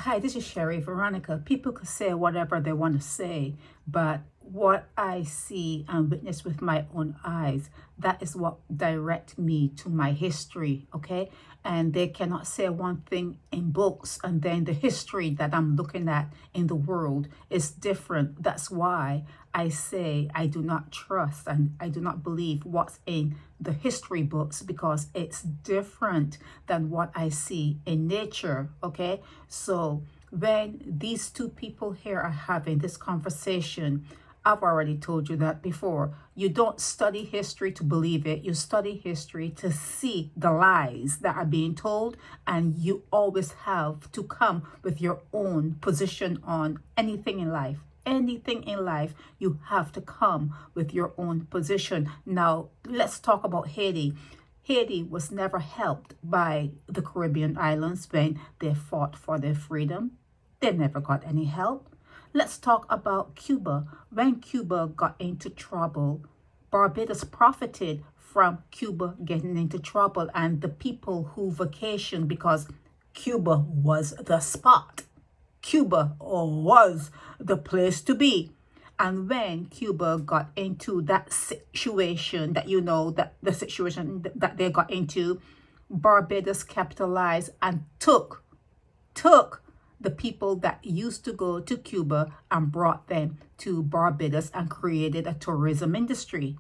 Hi, this is Sherry Veronica. People could say whatever they want to say, but what I see and witness with my own eyes, that is what directs me to my history, okay? And they cannot say one thing in books and then the history that I'm looking at in the world is different. That's why I say I do not trust and I do not believe what's in the history books, because it's different than what I see in nature, okay? So when these two people here are having this conversation, I've already told you that before. You don't study history to believe it. You study history to see the lies that are being told, and you always have to come with your own position on anything in life. Anything in life, you have to come with your own position. Now, let's talk about Haiti. Haiti was never helped by the Caribbean islands when they fought for their freedom. They never got any help. Let's talk about Cuba. When Cuba got into trouble, Barbados profited from Cuba getting into trouble and the people who vacationed, because Cuba was the spot. Cuba was the place to be. And when Cuba got into that situation that you know, that the situation that they got into, Barbados capitalized and took the people that used to go to Cuba and brought them to Barbados and created a tourism industry.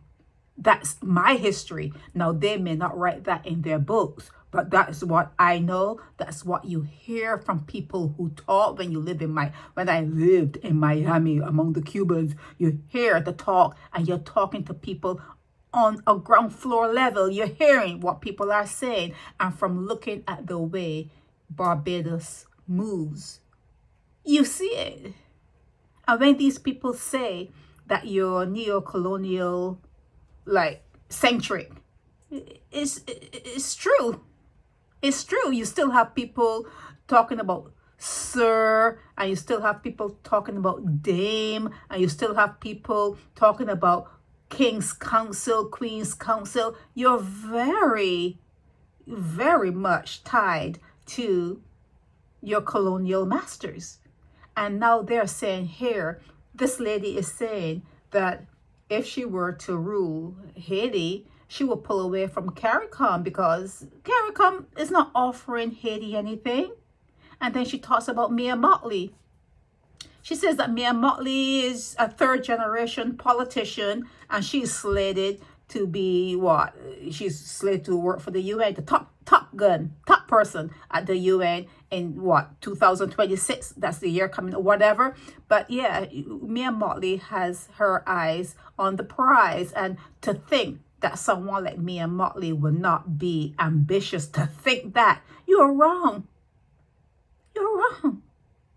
That's my history. Now, they may not write that in their books, but that's what I know. That's what you hear from people who talk. When I lived in Miami among the Cubans, you hear the talk and you're talking to people on a ground floor level. You're hearing what people are saying. And from looking at the way Barbados moves, you see it. And when these people say that you're neo-colonial, like centric, it's true. It's true. You still have people talking about sir, and you still have people talking about dame, and you still have people talking about king's council, queen's council. You're very, very much tied to your colonial masters. And now they're saying here, this lady is saying that if she were to rule Haiti, she will pull away from CARICOM because CARICOM is not offering Haiti anything. And then she talks about Mia Mottley. She says that Mia Mottley is a third-generation politician, and she's slated to be what? She's slated to work for the UN, the top person at the UN in what, 2026? That's the year coming or whatever. But yeah, Mia Mottley has her eyes on the prize, and to think that someone like Mia Mottley would not be ambitious, to think that, you're wrong. You're wrong.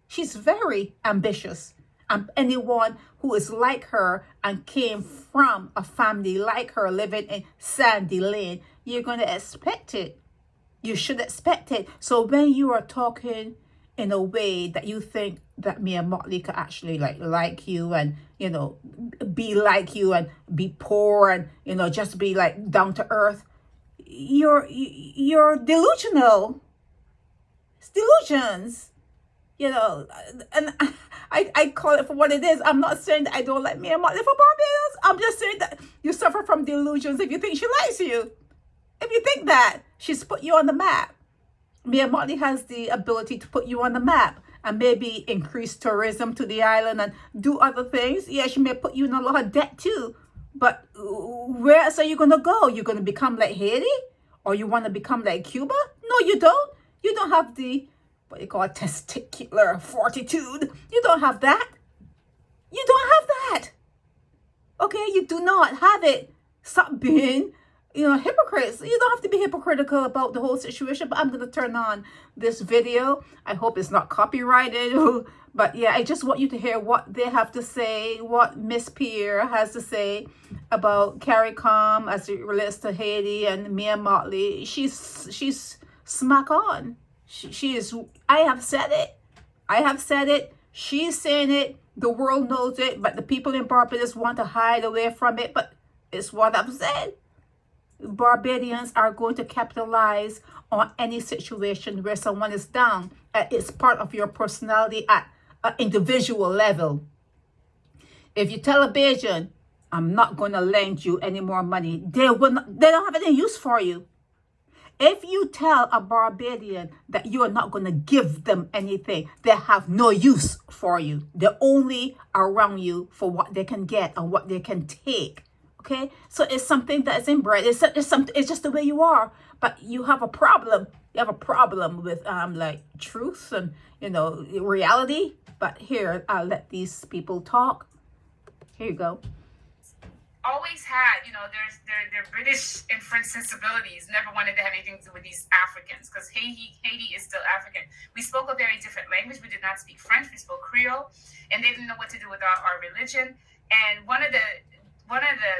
She's very ambitious. And anyone who is like her and came from a family like her living in Sandy Lane, you're going to expect it. You should expect it. So when you are talking in a way that you think that Mia Mottley could actually like you and, you know, be like you and be poor and, you know, just be like down to earth, you're delusional. It's delusions, you know, and I call it for what it is. I'm not saying that I don't like Mia Mottley for Barbados. I'm just saying that you suffer from delusions if you think she likes you. If you think that she's put you on the map. Mia Mottley has the ability to put you on the map and maybe increase tourism to the island and do other things. Yeah, she may put you in a lot of debt too. But where else are you going to go? You're going to become like Haiti? Or you want to become like Cuba? No, you don't. You don't have the, what you call testicular fortitude. You don't have that. You don't have that. Okay, you do not have it. Stop being, you know, hypocrites. You don't have to be hypocritical about the whole situation, but I'm going to turn on this video. I hope it's not copyrighted. But yeah, I just want you to hear what they have to say, what Miss Pierre has to say about CARICOM as it relates to Haiti and Mia Mottley. She's smack on. She is, I have said it. I have said it. She's saying it. The world knows it, but the people in Barbados want to hide away from it. But it's what I've said. Barbadians are going to capitalize on any situation where someone is down. It's part of your personality at an individual level. If you tell a Bajan, I'm not going to lend you any more money, they don't have any use for you. If you tell a Barbadian that you are not going to give them anything, they have no use for you. They're only around you for what they can get and what they can take. Okay, so it's something that is inbred. It's something. It's just the way you are. But you have a problem. You have a problem with like truth and reality. But here, I'll let these people talk. Here you go. Always had, their British influence sensibilities, never wanted to have anything to do with these Africans, because Haiti is still African. We spoke a very different language. We did not speak French. We spoke Creole, and they didn't know what to do with our religion. And one of the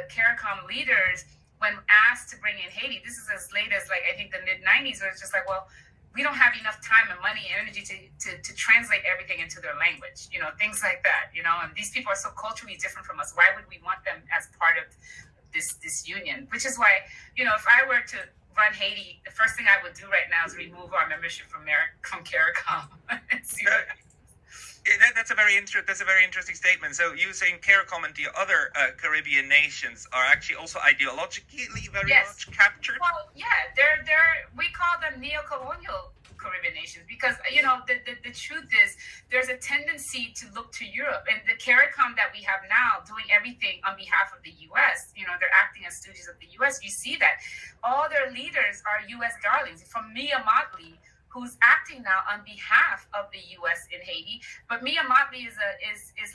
CARICOM leaders, when asked to bring in Haiti, this is as late as I think the mid-90s, where it's just like, well, we don't have enough time and money and energy to translate everything into their language, things like that, and these people are so culturally different from us. Why would we want them as part of this union? Which is why, if I were to run Haiti, the first thing I would do right now is remove our membership from CARICOM and see what happens. That's a very interesting statement. So you saying CARICOM and the other Caribbean nations are actually also ideologically very much captured? Well, yeah, we call them neo-colonial Caribbean nations because the truth is there's a tendency to look to Europe, and the CARICOM that we have now doing everything on behalf of the U.S. They're acting as stooges of the U.S. You see that all their leaders are U.S. darlings, from Mia Mottley, who's acting now on behalf of the U.S. in Haiti. But Mia Mottley is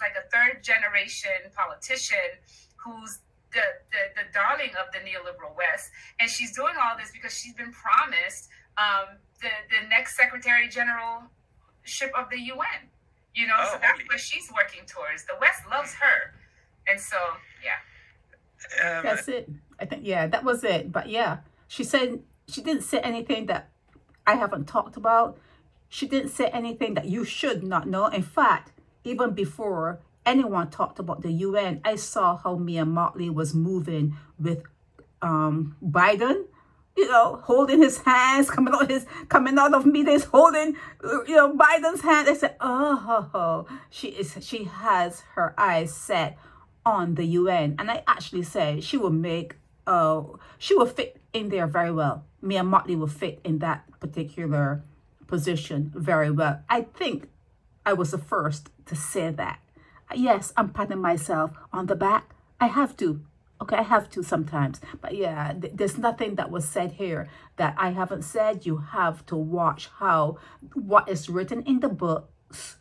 like a third generation politician who's the darling of the neoliberal West. And she's doing all this because she's been promised the next Secretary Generalship of the UN. So that's what she's working towards. The West loves her. And so, yeah. That's it. I think, that was it. But yeah, she didn't say anything that I haven't talked about. She didn't say anything that you should not know. In fact, even before anyone talked about the UN, I saw how Mia Mottley was moving with Biden, holding his hands, coming out of meetings, holding Biden's hand. I said, oh, she has her eyes set on the UN. And I actually said she will fit in there very well. Mia Mottley will fit in that particular position very well. I think I was the first to say that. Yes, I'm patting myself on the back. I have to. Okay, I have to sometimes. But yeah, there's nothing that was said here that I haven't said. You have to watch what is written in the books,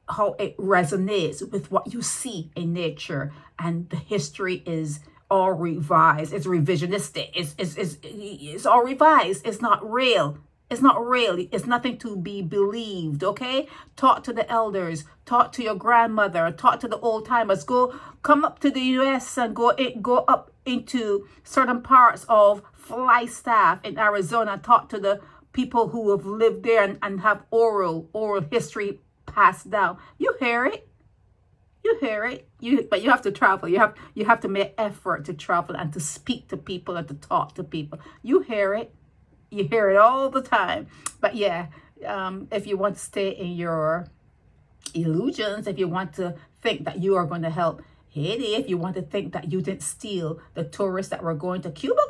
how it resonates with what you see in nature, and the history is all revised. It's revisionistic. It's all revised. It's not real. It's not real. It's nothing to be believed. Okay, talk to the elders. Talk to your grandmother. Talk to the old timers. Come up to the U.S. and go up into certain parts of Flagstaff in Arizona. Talk to the people who have lived there and have oral history passed down. You hear it. You hear it. But you have to travel. You have to make effort to travel and to speak to people and to talk to people. You hear it. You hear it all the time. But yeah, if you want to stay in your illusions, if you want to think that you are going to help Haiti, if you want to think that you didn't steal the tourists that were going to Cuba,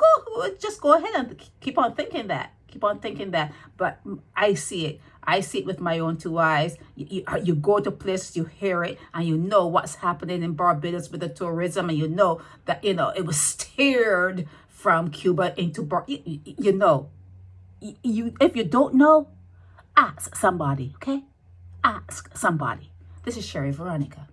just go ahead and keep on thinking that. Keep on thinking that. But I see it. I see it with my own two eyes. You go to places, you hear it, and you know what's happening in Barbados with the tourism, and you know that it was steered from Cuba into if you don't know, ask somebody. Okay, ask somebody. This is Sherry Veronica.